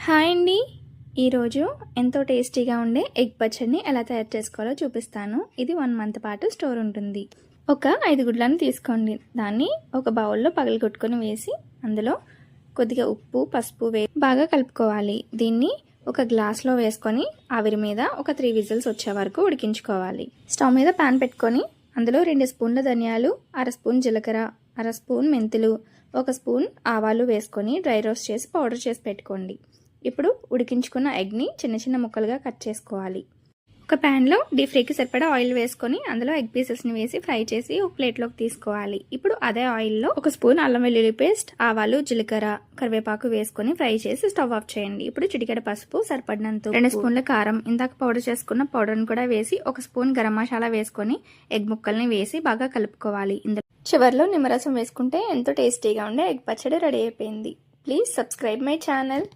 Hi అండి. ఈరోజు ఎంతో టేస్టీగా ఉండే ఎగ్ పచ్చడిని ఎలా తయారు చేసుకోవాలో చూపిస్తాను. ఇది 1 మంత్ పాటు స్టోర్ ఉంటుంది. ఒక 5 గుడ్లను తీసుకోండి. దాన్ని ఒక బౌల్లో పగలగొట్టుకొని వేసి అందులో కొద్దిగా ఉప్పు, పసుపు వేసి బాగా కలుపుకోవాలి. దీన్ని ఒక గ్లాస్లో వేసుకొని ఆవిరి మీద ఒక 3 విజిల్స్ వచ్చే వరకు ఉడికించుకోవాలి. స్టవ్ మీద ప్యాన్ పెట్టుకొని అందులో 2 స్పూన్ల ధనియాలు, 1/2 స్పూన్ జీలకర్ర, 1/2 స్పూన్ మెంతులు, 1 స్పూన్ ఆవాలు వేసుకొని డ్రై రోస్ట్ చేసి పౌడర్ చేసి పెట్టుకోండి. ఇప్పుడు ఉడికించుకున్న ఎగ్ని చిన్న చిన్న ముక్కలుగా కట్ చేసుకోవాలి. ఒక ప్యాన్లో డీప్ ఫ్రైకి సరిపడా ఆయిల్ వేసుకొని అందులో ఎగ్ పీసెస్ని వేసి ఫ్రై చేసి ఒక ప్లేట్లోకి తీసుకోవాలి. ఇప్పుడు అదే ఆయిల్లో 1 స్పూన్ అల్లం వెల్లుల్లి పేస్ట్, ఆవాలు, జీలకర్ర, కరివేపాకు వేసుకొని ఫ్రై చేసి స్టవ్ ఆఫ్ చేయండి. ఇప్పుడు చిటికెడ పసుపు, సరిపడినంత 2 స్పూన్ల కారం, ఇందాక పౌడర్ చేసుకున్న పౌడర్ని కూడా వేసి 1 స్పూన్ గరం మసాలా వేసుకొని ఎగ్ ముక్కల్ని వేసి బాగా కలుపుకోవాలి. ఇందులో చివర్లో నిమ్మరసం వేసుకుంటే ఎంతో టేస్టీగా ఉండే ఎగ్ పచ్చడి రెడీ అయిపోయింది. Please subscribe my channel.